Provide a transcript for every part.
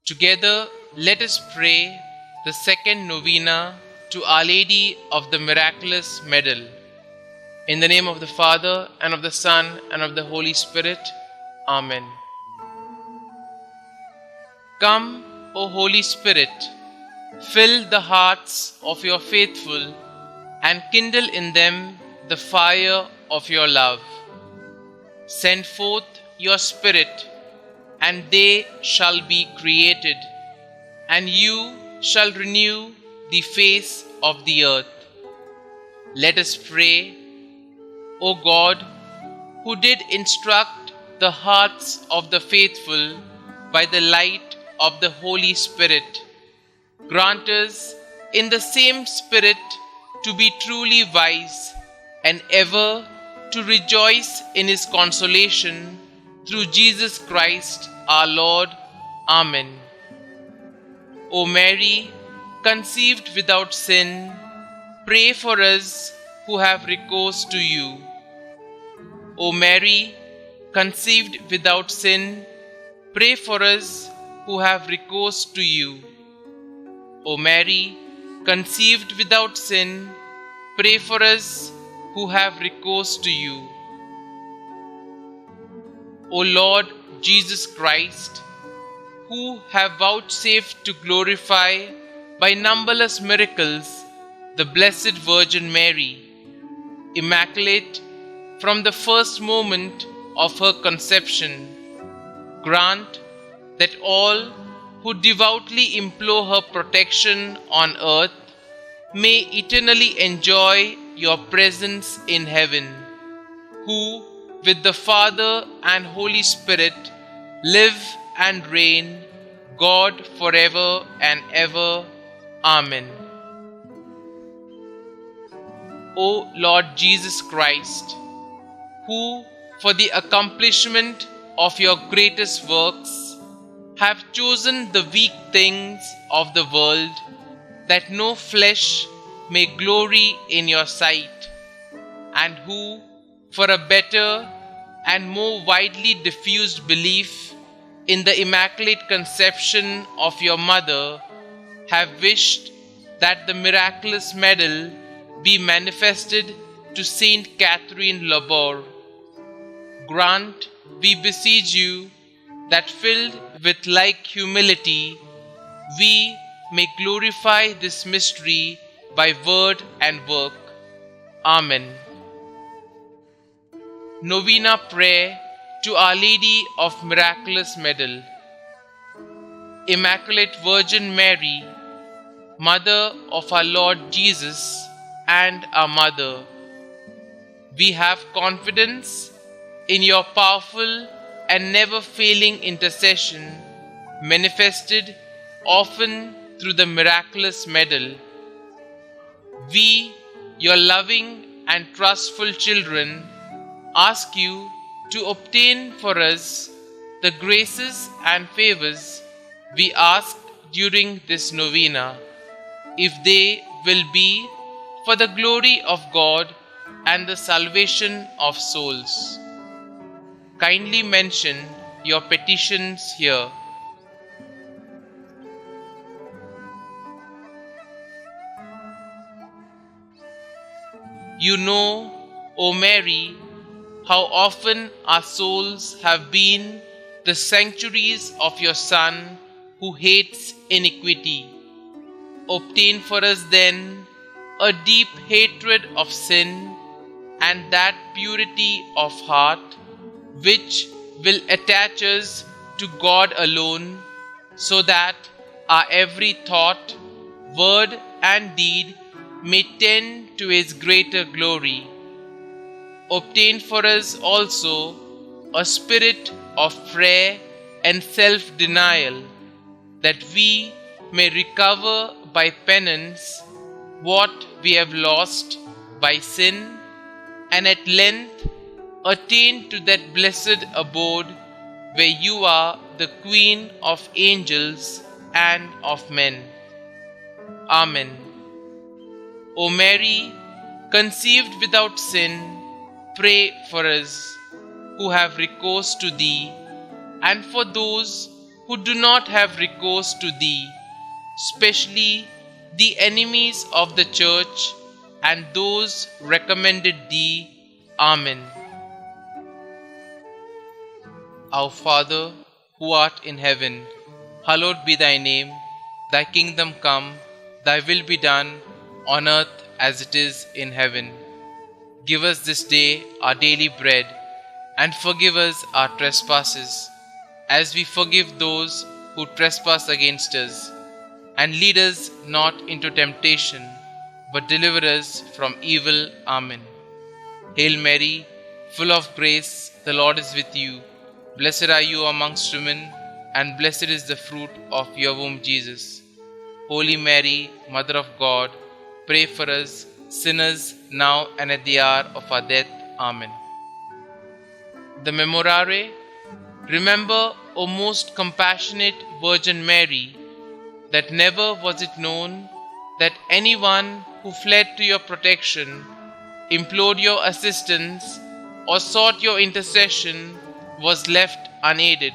Together, let us pray the second novena to Our Lady of the Miraculous Medal. In the name of the Father, and of the Son, and of the Holy Spirit. Amen. Come, O Holy Spirit, fill the hearts of your faithful and kindle in them the fire of your love. Send forth your Spirit, and they shall be created, and you shall renew the face of the earth. Let us pray. O God, who did instruct the hearts of the faithful by the light of the Holy Spirit, grant us in the same Spirit to be truly wise and ever to rejoice in His consolation through Jesus Christ our Lord. Amen. O Mary, conceived without sin, pray for us who have recourse to you. O Mary, conceived without sin, pray for us who have recourse to you. O Mary, conceived without sin, pray for us who have recourse to you. O Lord Jesus Christ, who have vouchsafed to glorify by numberless miracles the Blessed Virgin Mary, immaculate from the first moment of her conception, grant that all who devoutly implore her protection on earth may eternally enjoy your presence in heaven, who with the Father and Holy Spirit live and reign, God forever and ever. Amen. O Lord Jesus Christ, who for the accomplishment of your greatest works have chosen the weak things of the world, that no flesh may glory in your sight, and who for a better and more widely diffused belief in the Immaculate Conception of your Mother, have wished that the miraculous medal be manifested to Saint Catherine Labor. Grant, we beseech you, that filled with like humility, we may glorify this mystery by word and work. Amen. Novena Prayer to Our Lady of Miraculous Medal. Immaculate Virgin Mary, Mother of our Lord Jesus and our Mother, we have confidence in your powerful and never-failing intercession, manifested often through the miraculous medal. We, your loving and trustful children, ask you to obtain for us the graces and favors we ask during this novena, if they will be for the glory of God and the salvation of souls. Kindly mention your petitions here. You know, O Mary, how often our souls have been the sanctuaries of your Son who hates iniquity. Obtain for us then a deep hatred of sin and that purity of heart which will attach us to God alone, so that our every thought, word and deed may tend to His greater glory. Obtain for us also a spirit of prayer and self-denial, that we may recover by penance what we have lost by sin, and at length attain to that blessed abode where you are the Queen of angels and of men. Amen. O Mary, conceived without sin, pray for us who have recourse to Thee, and for those who do not have recourse to thee, especially the enemies of the church and those recommended thee. Amen. Our Father, who art in heaven, hallowed be thy name. Thy kingdom come, thy will be done, on earth as it is in heaven. Give us this day our daily bread, and forgive us our trespasses, as we forgive those who trespass against us. And lead us not into temptation, but deliver us from evil. Amen. Hail Mary, full of grace, the Lord is with you. Blessed are you amongst women, and blessed is the fruit of your womb, Jesus. Holy Mary, Mother of God, pray for us sinners now and at the hour of our death. Amen. The Memorare. Remember, O most compassionate Virgin Mary, that never was it known that anyone who fled to your protection, implored your assistance, or sought your intercession was left unaided.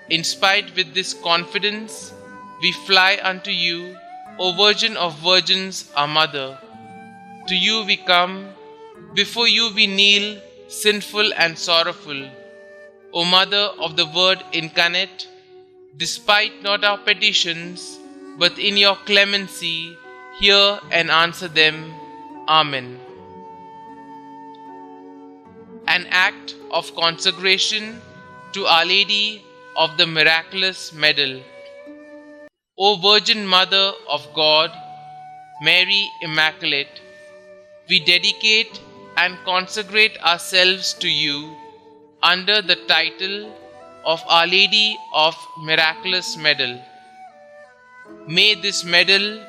Inspired with this confidence, we fly unto you, O Virgin of Virgins, our Mother. To you we come, before you we kneel, sinful and sorrowful. O Mother of the Word incarnate, despite not our petitions, but in your clemency, hear and answer them. Amen. An act of consecration to Our Lady of the Miraculous Medal. O Virgin Mother of God, Mary Immaculate, we dedicate and consecrate ourselves to you under the title of Our Lady of Miraculous Medal. May this medal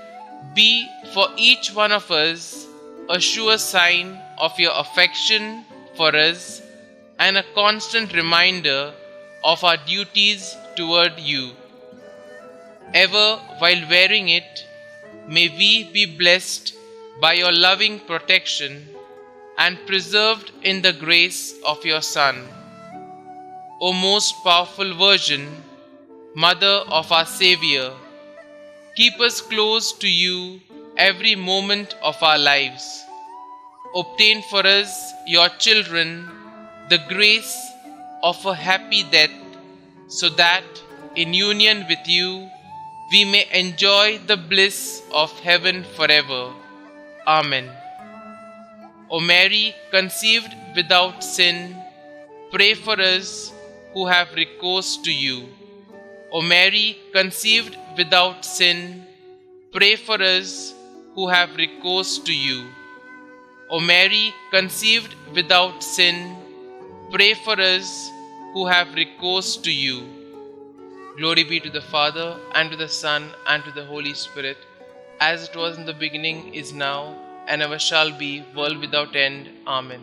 be for each one of us a sure sign of your affection for us and a constant reminder of our duties toward you. Ever while wearing it, may we be blessed by your loving protection and preserved in the grace of your Son. O most powerful Virgin, Mother of our Xavier, keep us close to you every moment of our lives. Obtain for us, your children, the grace of a happy death, so that, in union with you, we may enjoy the bliss of heaven forever. Amen. O Mary, conceived without sin, pray for us who have recourse to you. O Mary, conceived without sin, pray for us who have recourse to you. O Mary, conceived without sin, pray for us who have recourse to you. Glory be to the Father, and to the Son, and to the Holy Spirit, as it was in the beginning, is now, and ever shall be, world without end. Amen.